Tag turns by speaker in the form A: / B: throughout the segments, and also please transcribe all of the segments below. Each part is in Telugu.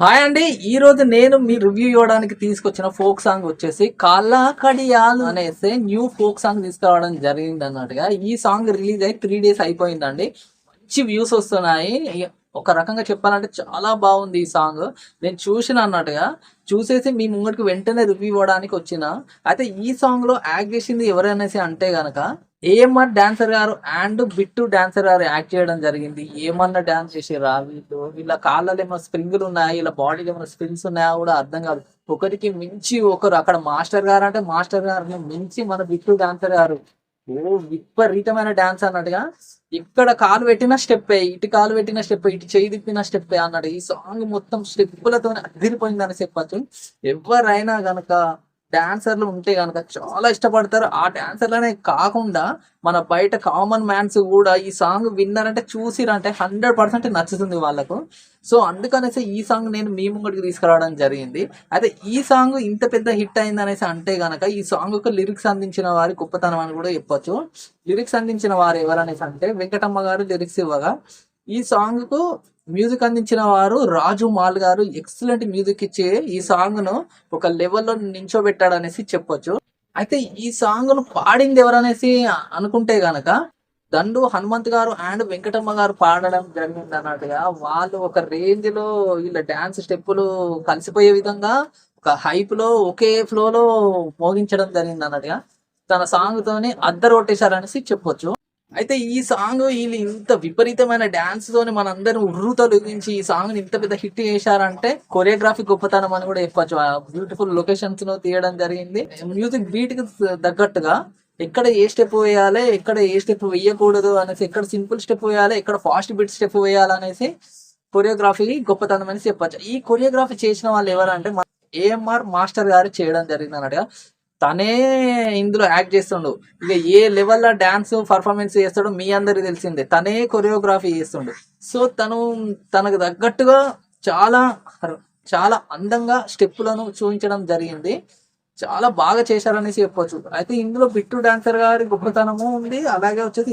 A: హాయ్ అండి. ఈ రోజు నేను మీ రివ్యూ ఇవ్వడానికి తీసుకొచ్చిన ఫోక్ సాంగ్ వచ్చేసి కాలా కడియాలు అనేసి న్యూ ఫోక్ సాంగ్ తీసుకురావడం జరిగింది అన్నట్టుగా. ఈ సాంగ్ రిలీజ్ అయ్యి 3 days అయిపోయిందండి. మంచి వ్యూస్ వస్తున్నాయి. ఒక రకంగా చెప్పాలంటే చాలా బాగుంది ఈ సాంగ్. నేను చూసిన అన్నట్టుగా చూసేసి మీ ముంగడికి వెంటనే రివ్యూ ఇవ్వడానికి వచ్చిన. అయితే ఈ సాంగ్ లో యాక్ట్ చేసింది ఎవరనేసి అంటే గనక ఏఎంఆర్ డాన్సర్ గారు అండ్ బిట్టు డాన్సర్ గారు యాక్ట్ చేయడం జరిగింది. ఏమన్నా డాన్స్ చేసారా వీళ్ళు? వీళ్ళ కాళ్ళలో ఏమైనా స్ప్రింగులు ఉన్నాయా, వీళ్ళ బాడీలో ఏమైనా స్ప్రింగ్స్ ఉన్నాయా కూడా అర్థం కాదు. ఒకరికి మించి ఒకరు అక్కడ మాస్టర్ గారు అంటే మాస్టర్ గారిని మించి మన బిట్టు డాన్సర్ గారు ఓ విపరీతమైన డాన్స్ అన్నట్టుగా. ఇక్కడ కాలు పెట్టిన స్టెప్, ఇటు కాలు పెట్టిన స్టెప్, ఇటు చేయి తిప్పిన స్టెప్ అన్నాడు. ఈ సాంగ్ మొత్తం స్టెప్పులతో అదిరిపోయిందని చెప్పచ్చు. ఎవరైనా గనక డాన్సర్లు ఉంటే గనక చాలా ఇష్టపడతారు. ఆ డాన్సర్లనే కాకుండా మన బయట కామన్ మ్యాన్స్ కూడా ఈ సాంగ్ విన్నారంటే చూసిరంటే 100% నచ్చుతుంది వాళ్ళకు. సో అందుకనేసి ఈ సాంగ్ నేను మీ ముంగడికి తీసుకురావడం జరిగింది. అయితే ఈ సాంగ్ ఇంత పెద్ద హిట్ అయింది అనేసి అంటే గనక ఈ సాంగ్ లిరిక్స్ అందించిన వారి గొప్పతనం అని కూడా చెప్పొచ్చు. లిరిక్స్ అందించిన వారు ఎవరనేసి అంటే వెంకటమ్మ గారు లిరిక్స్ ఇవ్వగా, ఈ సాంగ్ కు మ్యూజిక్ అందించిన వారు రాజు మాల్ గారు ఎక్సలెంట్ మ్యూజిక్ ఇచ్చి ఈ సాంగ్ ను ఒక లెవెల్లో నించోబెట్టాడు అనేసి చెప్పొచ్చు. అయితే ఈ సాంగ్ ను పాడింది ఎవరనేసి అనుకుంటే గనక దండు హనుమంత్ గారు అండ్ వెంకటమ్మ గారు పాడడం జరిగింది అన్నట్టుగా. వాళ్ళు ఒక రేంజ్ లో వీళ్ళ డాన్స్ స్టెప్పులు కలిసిపోయే విధంగా ఒక హైప్ లో ఒకే ఫ్లో లో మోగించడం జరిగింది అన్నట్టుగా. తన సాంగ్ తోని అద్దరు కొట్టేశారనేసి చెప్పొచ్చు. అయితే ఈ సాంగ్ వీళ్ళు ఇంత విపరీతమైన డాన్స్ తోని మనందరం తొలగించి ఈ సాంగ్ ఇంత పెద్ద హిట్ చేశారంటే కొరియోగ్రఫీ గొప్పతనం అని కూడా చెప్పొచ్చు. బ్యూటిఫుల్ లొకేషన్స్ లో తీయడం జరిగింది. మ్యూజిక్ బీట్ కి తగ్గట్టుగా ఎక్కడ ఏ స్టెప్ వేయాలి, ఎక్కడ ఏ స్టెప్ వేయకూడదు అనేసి, ఎక్కడ సింపుల్ స్టెప్ వేయాలి, ఎక్కడ ఫాస్ట్ బీట్ స్టెప్ వేయాలనేసి కొరియోగ్రఫీ గొప్పతనం అనేసి చెప్పొచ్చు. ఈ కొరియోగ్రఫీ చేసిన వాళ్ళు ఎవరంటే ఏఎంఆర్ మాస్టర్ గారు చేయడం జరిగింది అన్నట్టుగా. తనే ఇందులో యాక్ట్ చేస్తుండు. ఇక ఏ లెవెల్లో డాన్స్ పర్ఫార్మెన్స్ చేస్తాడో మీ అందరికి తెలిసిందే. తనే కొరియోగ్రఫీ చేస్తుండు. సో తనకు తగ్గట్టుగా చాలా చాలా అందంగా స్టెప్పులను చూపించడం జరిగింది. చాలా బాగా చేశారనేసి చెప్పొచ్చు. అయితే ఇందులో బిట్టు డాన్సర్ గారి గొప్పతనము ఉంది, అలాగే వచ్చేసి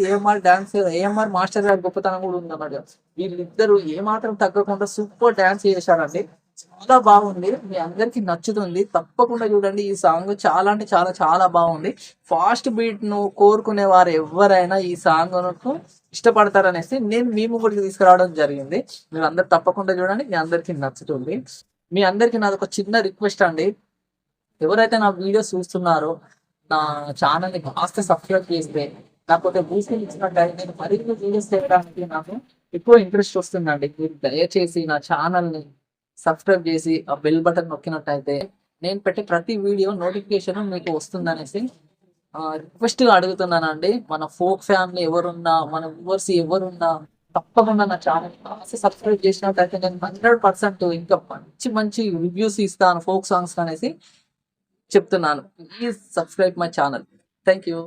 A: ఏఎంఆర్ మాస్టర్ గారి గొప్పతనం కూడా ఉంది అన్నమాట. వీళ్ళిద్దరు ఏమాత్రం తగ్గకుండా సూపర్ డాన్స్ చేశారండి. చాలా బాగుంది, మీ అందరికి నచ్చుతుంది. తప్పకుండా చూడండి. ఈ సాంగ్ చాలా అంటే చాలా చాలా బాగుంది. ఫాస్ట్ బీట్ ను కోరుకునే వారు ఎవరైనా ఈ సాంగ్ ను ఇష్టపడతారనేసి నేను మీ ముందుకు తీసుకురావడం జరిగింది. మీరు అందరు తప్పకుండా చూడండి, మీ అందరికి నచ్చుతుంది. మీ అందరికి నాది ఒక చిన్న రిక్వెస్ట్ అండి. ఎవరైతే నా వీడియోస్ చూస్తున్నారో నా ఛానల్ని కాస్త సబ్స్క్రైబ్ చేస్తే నాకు ఒక బూస్టింగ్ ఇచ్చినట్టయితే నేను మరిన్ని వీడియోస్ చేయడానికి నాకు ఎక్కువ ఇంట్రెస్ట్ వస్తుందండి. మీరు దయచేసి నా ఛానల్ని సబ్స్క్రైబ్ చేసి ఆ బెల్ బటన్ నొక్కినట్టయితే నేను పెట్టే ప్రతి వీడియో నోటిఫికేషన్ మీకు వస్తుందనేసి రిక్వెస్ట్ గా అడుగుతున్నానండి. మన ఫోక్ ఫ్యామిలీ ఎవరున్నా, మన వ్యూవర్స్ ఎవరున్నా తప్పకుండా నా ఛానల్ కాస్త సబ్స్క్రైబ్ చేసినట్టయితే నేను 100% ఇంకా మంచి మంచి రివ్యూస్ ఇస్తాను ఫోక్ సాంగ్స్ అనేసి చెప్తున్నాను. Please subscribe my channel. Thank you.